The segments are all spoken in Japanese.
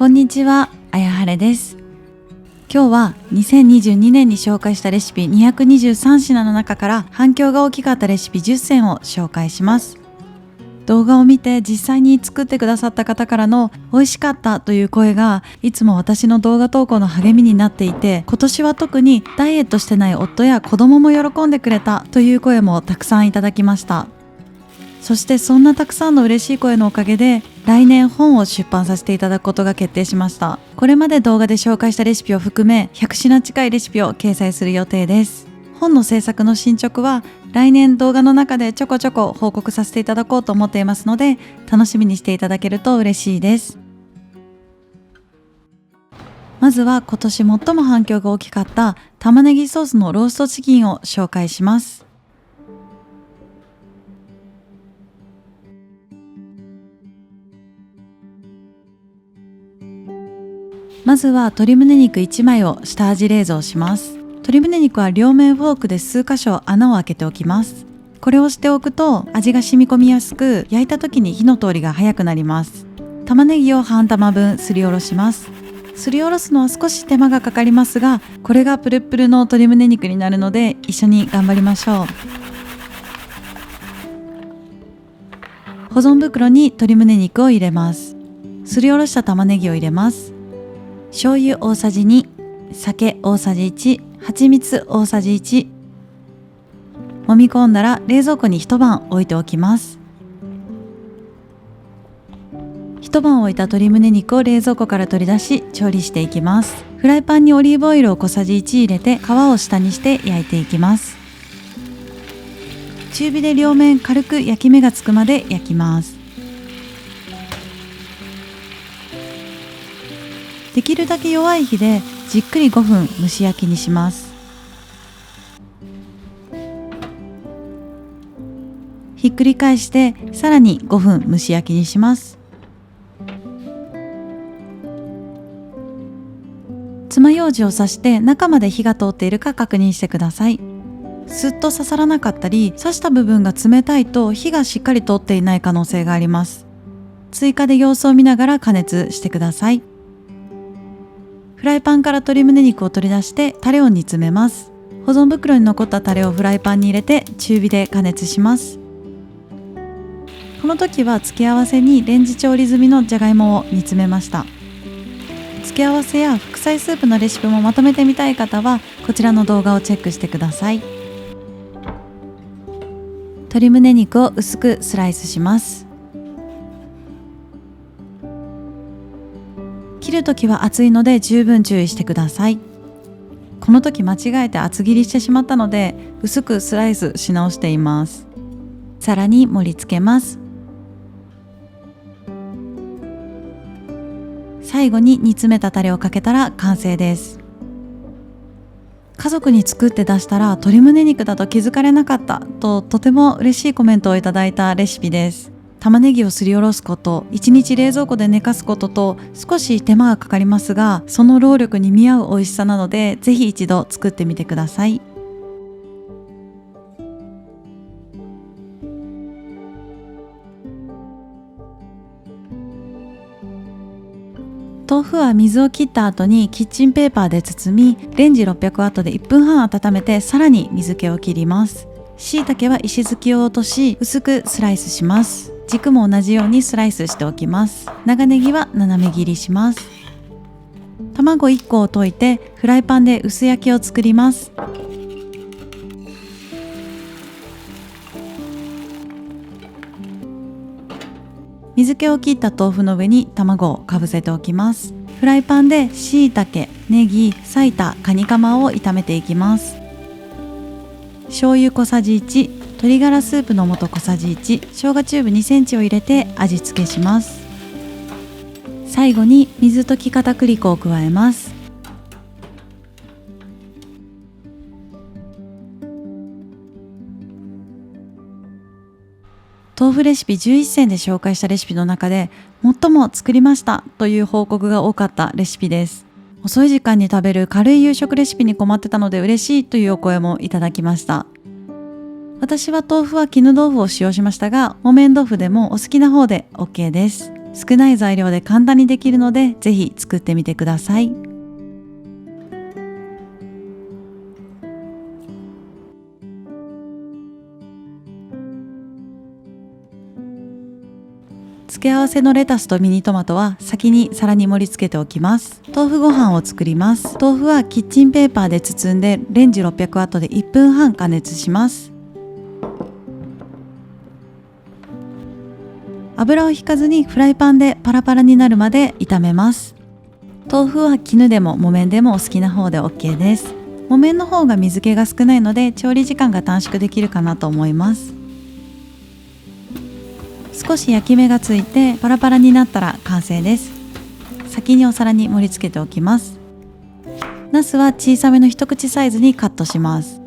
こんにちは、あやはれです。今日は2022年に紹介したレシピ223品の中から反響が大きかったレシピ10選を紹介します。動画を見て実際に作ってくださった方からの美味しかったという声がいつも私の動画投稿の励みになっていて、今年は特にダイエットしてない夫や子供も喜んでくれたという声もたくさんいただきました。そしてそんなたくさんの嬉しい声のおかげで来年本を出版させていただくことが決定しました。これまで動画で紹介したレシピを含め100品近いレシピを掲載する予定です。本の制作の進捗は来年動画の中でちょこちょこ報告させていただこうと思っていますので、楽しみにしていただけると嬉しいです。まずは今年最も反響が大きかった玉ねぎソースのローストチキンを紹介します。まずは鶏胸肉1枚を下味冷蔵します。鶏胸肉は両面フォークで数箇所穴を開けておきます。これをしておくと味が染み込みやすく、焼いた時に火の通りが早くなります。玉ねぎを半玉分すりおろします。すりおろすのは少し手間がかかりますが、これがプルップルの鶏胸肉になるので一緒に頑張りましょう。保存袋に鶏胸肉を入れます。すりおろした玉ねぎを入れます。醤油大さじ2、酒大さじ1、蜂蜜大さじ1。揉み込んだら冷蔵庫に一晩置いておきます。一晩置いた鶏胸肉を冷蔵庫から取り出し調理していきます。フライパンにオリーブオイルを小さじ1入れて皮を下にして焼いていきます。中火で両面軽く焼き目がつくまで焼きます。できるだけ弱い火でじっくり5分蒸し焼きにします。ひっくり返してさらに5分蒸し焼きにします。爪楊枝を刺して中まで火が通っているか確認してください。すっと刺さらなかったり、刺した部分が冷たいと火がしっかり通っていない可能性があります。追加で様子を見ながら加熱してください。フライパンから鶏胸肉を取り出してタレを煮詰めます。保存袋に残ったタレをフライパンに入れて中火で加熱します。この時は付け合わせにレンジ調理済みのじゃがいもを煮詰めました。付け合わせや副菜スープのレシピもまとめてみたい方はこちらの動画をチェックしてください。鶏胸肉を薄くスライスします。切るときは熱いので十分注意してください。この時間違えて厚切りしてしまったので薄くスライスし直しています。さらに盛り付けます。最後に煮詰めたタレをかけたら完成です。家族に作って出したら鶏胸肉だと気づかれなかったととても嬉しいコメントをいただいたレシピです。玉ねぎをすりおろすこと、1日冷蔵庫で寝かすことと少し手間がかかりますが、その労力に見合う美味しさなのでぜひ一度作ってみてください。豆腐は水を切った後にキッチンペーパーで包み、レンジ600ワットで1分半温めてさらに水気を切ります。椎茸は石突きを落とし薄くスライスします。軸も同じようにスライスしておきます。長ネギは斜め切りします。卵1個を溶いてフライパンで薄焼きを作ります。水気を切った豆腐の上に卵をかぶせておきます。フライパンで椎茸、ネギ、裂いたカニカマを炒めていきます。醤油小さじ1、鶏ガラスープの素小さじ1、生姜チューブ2センチを入れて味付けします。最後に水溶き片栗粉を加えます。豆腐レシピ11選で紹介したレシピの中で最も作りましたという報告が多かったレシピです。遅い時間に食べる軽い夕食レシピに困ってたので嬉しいというお声もいただきました。私は豆腐は絹豆腐を使用しましたが、木綿豆腐でもお好きな方で OK です。少ない材料で簡単にできるので、ぜひ作ってみてください。付け合わせのレタスとミニトマトは先に皿に盛り付けておきます。豆腐ご飯を作ります。豆腐はキッチンペーパーで包んでレンジ600ワットで1分半加熱します。油を引かずにフライパンでパラパラになるまで炒めます。豆腐は絹でも木綿でもお好きな方で OK です。木綿の方が水気が少ないので調理時間が短縮できるかなと思います。少し焼き目がついてパラパラになったら完成です。先にお皿に盛り付けておきます。ナスは小さめの一口サイズにカットします。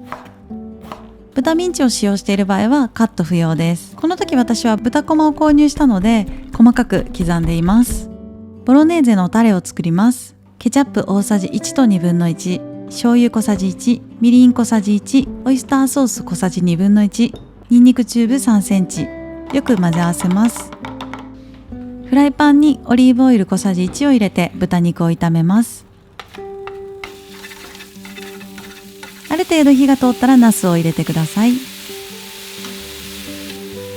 豚ミンチを使用している場合はカット不要です。この時私は豚こまを購入したので細かく刻んでいます。ボロネーゼのタレを作ります。ケチャップ大さじ1と1/2、醤油小さじ1、みりん小さじ1、オイスターソース小さじ1/2、ニンニクチューブ3センチ、よく混ぜ合わせます。フライパンにオリーブオイル小さじ1を入れて豚肉を炒めます。ある程度火が通ったらナスを入れてください。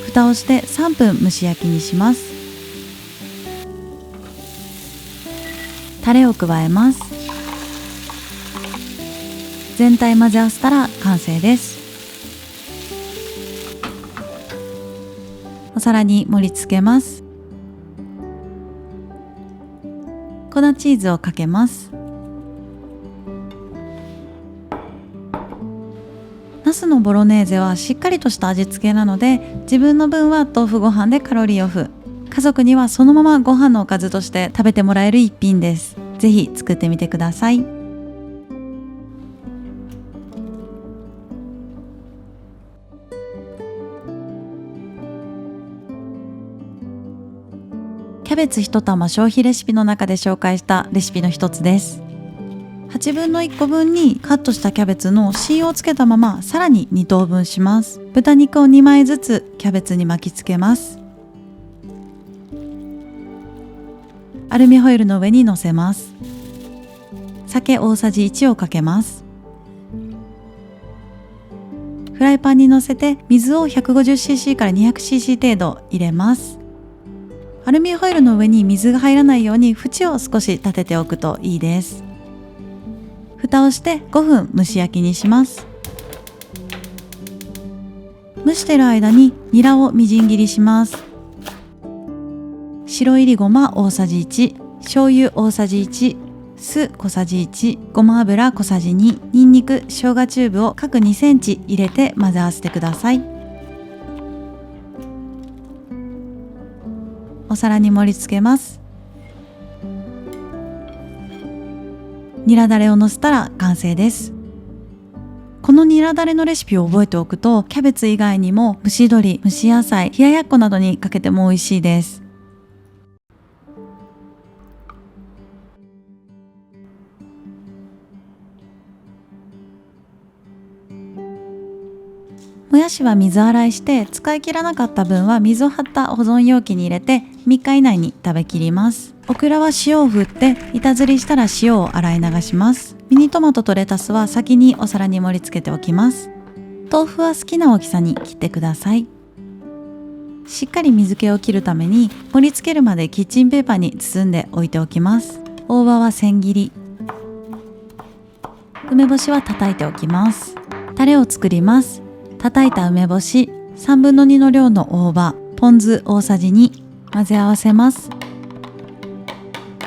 蓋をして3分蒸し焼きにします。タレを加えます。全体混ぜ合わせたら完成です。お皿に盛り付けます。粉チーズをかけます。ナスのボロネーゼはしっかりとした味付けなので、自分の分は豆腐ご飯でカロリーオフ、家族にはそのままご飯のおかずとして食べてもらえる一品です。ぜひ作ってみてください。キャベツ1玉消費レシピの中で紹介したレシピの一つです。8分の1個分にカットしたキャベツの芯をつけたままさらに2等分します。豚肉を2枚ずつキャベツに巻きつけます。アルミホイルの上に乗せます。酒大さじ1をかけます。フライパンに乗せて水を 150cc から 200cc 程度入れます。アルミホイルの上に水が入らないように縁を少し立てておくといいです。蓋をして5分蒸し焼きにします。蒸している間にニラをみじん切りします。白いりごま大さじ1、醤油大さじ1、酢小さじ1、ごま油小さじ2、にんにく、生姜チューブを各2センチ入れて混ぜ合わせてください。お皿に盛り付けます。ニラだれをのせたら完成です。このニラだれのレシピを覚えておくと、キャベツ以外にも蒸し鶏、蒸し野菜、冷ややっこなどにかけても美味しいです。もやしは水洗いして使い切らなかった分は水を張った保存容器に入れて3日以内に食べきります。オクラは塩を振って板ずりしたら塩を洗い流します。ミニトマトとレタスは先にお皿に盛り付けておきます。豆腐は好きな大きさに切ってください。しっかり水気を切るために盛り付けるまでキッチンペーパーに包んで置いておきます。大葉は千切り、梅干しは叩いておきます。タレを作ります。叩いた梅干し、3分の2の量の大葉、ポン酢大さじ2、混ぜ合わせます。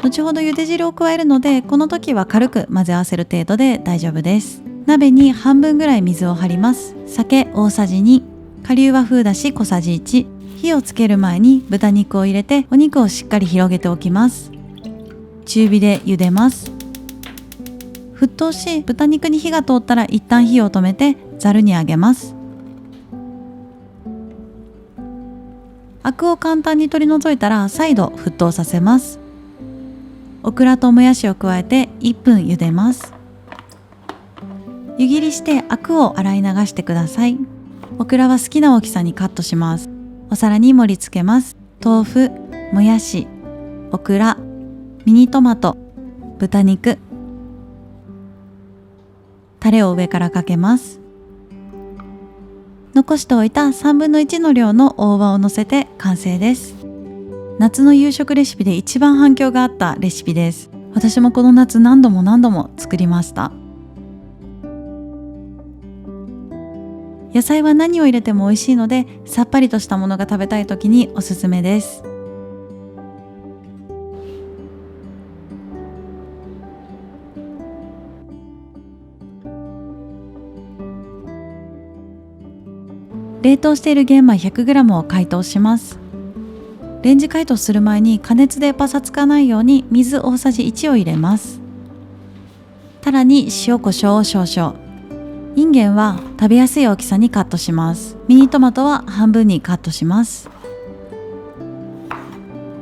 後ほど茹で汁を加えるので、この時は軽く混ぜ合わせる程度で大丈夫です。鍋に半分ぐらい水を張ります。酒大さじ2、顆粒和風だし小さじ1、火をつける前に豚肉を入れてお肉をしっかり広げておきます。中火で茹でます。沸騰し、豚肉に火が通ったら一旦火を止めてざるにあげます。アクを簡単に取り除いたら再度沸騰させます。オクラともやしを加えて1分茹でます。湯切りしてアクを洗い流してください。オクラは好きな大きさにカットします。お皿に盛り付けます。豆腐、もやし、オクラ、ミニトマト、豚肉。タレを上からかけます。残しておいた1/3の1の量の大葉を乗せて完成です。夏の夕食レシピで一番反響があったレシピです。私もこの夏何度も作りました。野菜は何を入れても美味しいので、さっぱりとしたものが食べたい時におすすめです。冷凍している玄米 100g を解凍します。レンジ解凍する前に加熱でパサつかないように水大さじ1を入れます。タラに塩コショウを少々。インゲンは食べやすい大きさにカットします。ミニトマトは半分にカットします。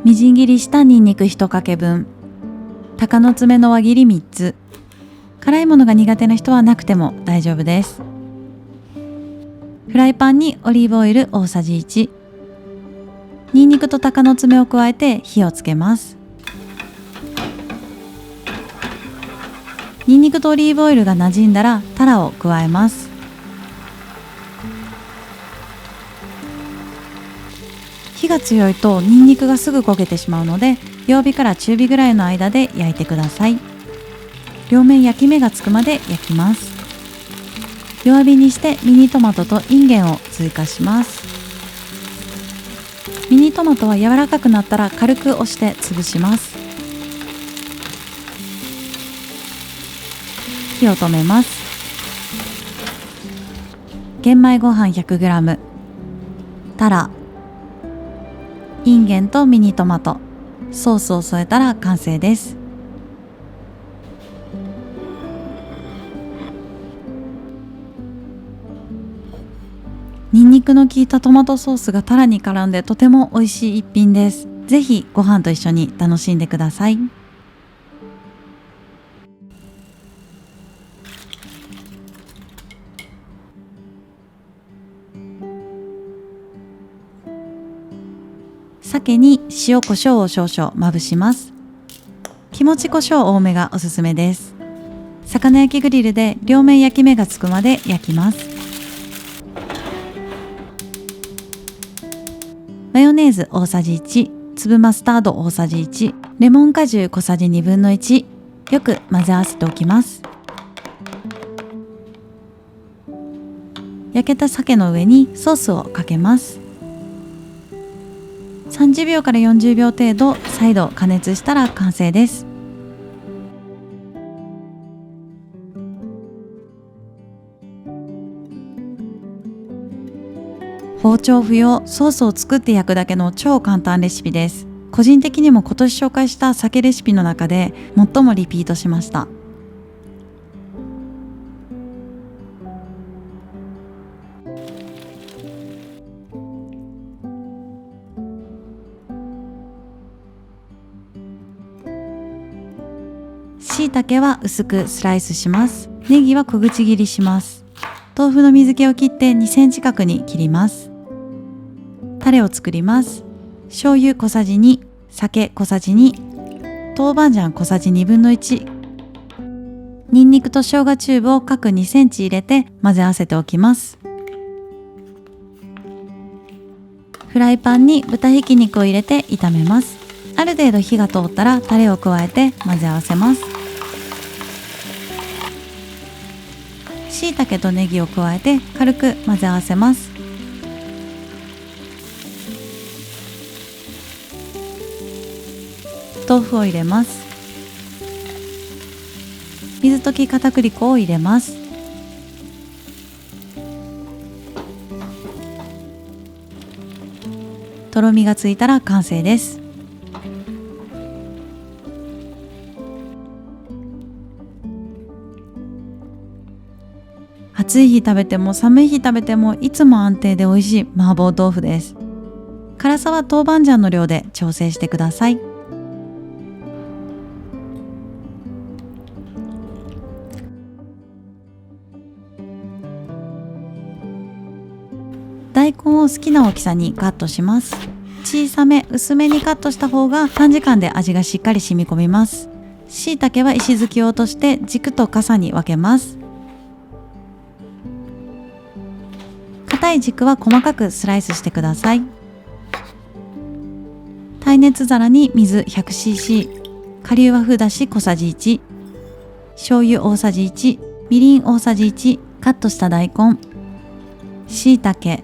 みじん切りしたニンニク1かけ分、鷹の爪の輪切り3つ。辛いものが苦手な人はなくても大丈夫です。フライパンにオリーブオイル大さじ1、ニンニクと鷹の爪を加えて火をつけます。ニンニクとオリーブオイルが馴染んだらタラを加えます。火が強いとニンニクがすぐ焦げてしまうので、弱火から中火ぐらいの間で焼いてください。両面焼き目がつくまで焼きます。弱火にしてミニトマトとインゲンを追加します。ミニトマトは柔らかくなったら軽く押して潰します。火を止めます。玄米ご飯 100g、 タラ、インゲンとミニトマト、ソースを添えたら完成です。ニンニクの効いたトマトソースがタラに絡んでとても美味しい一品です。ぜひご飯と一緒に楽しんでください。鮭に塩コショウを少々まぶします。気持ちコショウ多めがおすすめです。魚焼きグリルで両面焼き目がつくまで焼きます。マヨネーズ大さじ1、粒マスタード大さじ1、レモン果汁小さじ1/2、よく混ぜ合わせておきます。焼けた鮭の上にソースをかけます。30秒から40秒程度再度加熱したら完成です。包丁不要、ソースを作って焼くだけの超簡単レシピです。個人的にも今年紹介した鮭レシピの中で最もリピートしました。椎茸は薄くスライスします。ネギは小口切りします。豆腐の水気を切って2センチ角に切ります。タレを作ります。醤油小さじ2、酒小さじ2、豆板醤小さじ1/2、ニンニクと生姜チューブを各2センチ入れて混ぜ合わせておきます。フライパンに豚ひき肉を入れて炒めます。ある程度火が通ったらタレを加えて混ぜ合わせます。椎茸とネギを加えて軽く混ぜ合わせます。豆腐を入れます。水溶き片栗粉を入れます。とろみがついたら完成です。暑い日食べても寒い日食べてもいつも安定で美味しい麻婆豆腐です。辛さは豆板醤の量で調整してください。大根を好きな大きさにカットします。小さめ薄めにカットした方が短時間で味がしっかり染み込みます。椎茸は石突きを落として軸と傘に分けます。硬い軸は細かくスライスしてください。耐熱皿に水 100cc、 顆粒和風だし小さじ1、醤油大さじ1、みりん大さじ1、カットした大根、椎茸、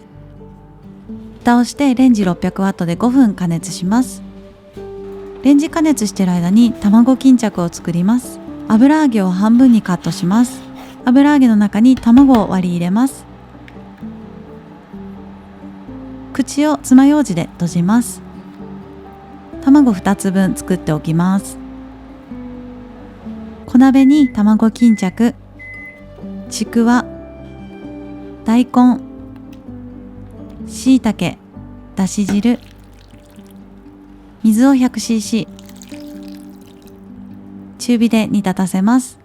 蓋をしてレンジ 600W で5分加熱します。レンジ加熱している間に卵巾着を作ります。油揚げを半分にカットします。油揚げの中に卵を割り入れます。口を爪楊枝で閉じます。卵2つ分作っておきます。小鍋に卵巾着、ちくわ、大根、椎茸、だし汁、水を 100cc、 中火で煮立たせます。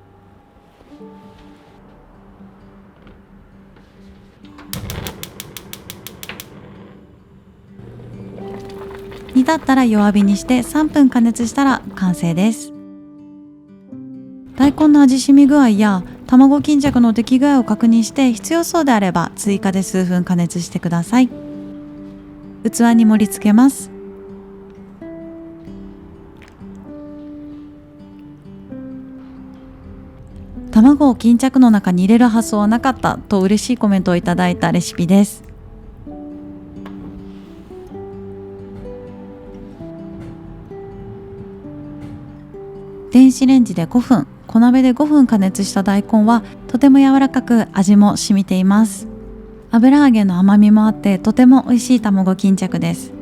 煮立ったら弱火にして3分加熱したら完成です。大根の味しみ具合や卵巾着の出来具合を確認して必要そうであれば追加で数分加熱してください。器に盛り付けます。卵を巾着の中に入れる発想はなかったと嬉しいコメントをいただいたレシピです。電子レンジで5分、小鍋で5分加熱した大根はとても柔らかく味も染みています。油揚げの甘みもあってとても美味しい卵巾着です。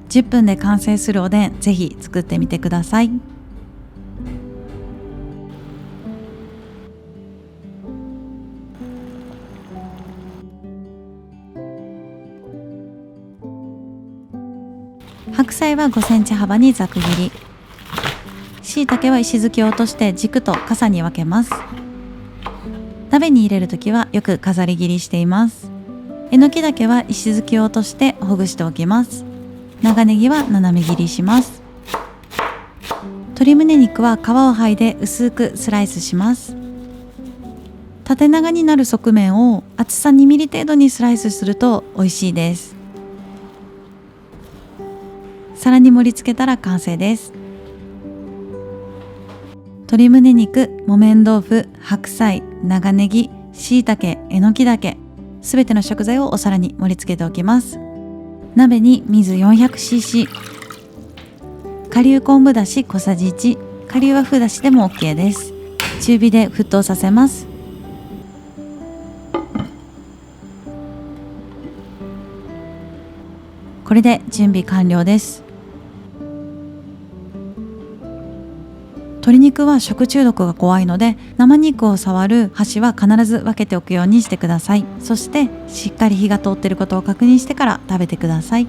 10分で完成するおでん、ぜひ作ってみてください。白菜は5センチ幅にざく切り、椎茸は石突きを落として軸と傘に分けます。鍋に入れるときはよく飾り切りしています。えのき茸は石突きを落としてほぐしておきます。長ネギは斜め切りします。鶏胸肉は皮を剥いで薄くスライスします。縦長になる側面を厚さ2ミリ程度にスライスすると美味しいです。皿に盛り付けたら完成です。鶏胸肉、木綿豆腐、白菜、長ネギ、椎茸、えのき茸、すべての食材をお皿に盛り付けておきます。鍋に水 400cc、 顆粒昆布だし小さじ1、顆粒和風だしでも OK です。中火で沸騰させます。これで準備完了です。鶏肉は食中毒が怖いので、生肉を触る箸は必ず分けておくようにしてください。そしてしっかり火が通っていることを確認してから食べてください。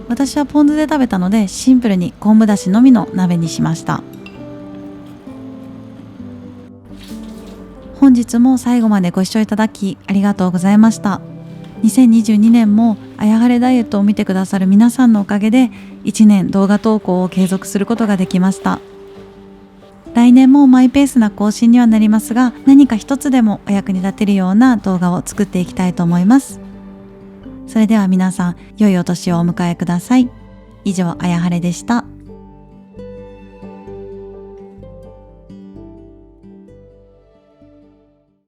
私はポン酢で食べたのでシンプルに昆布だしのみの鍋にしました。本日も最後までご視聴いただきありがとうございました。2022年もあやはれダイエットを見てくださる皆さんのおかげで1年動画投稿を継続することができました。来年もマイペースな更新にはなりますが、何か一つでもお役に立てるような動画を作っていきたいと思います。それでは皆さん、良いお年をお迎えください。以上、あやはれでした。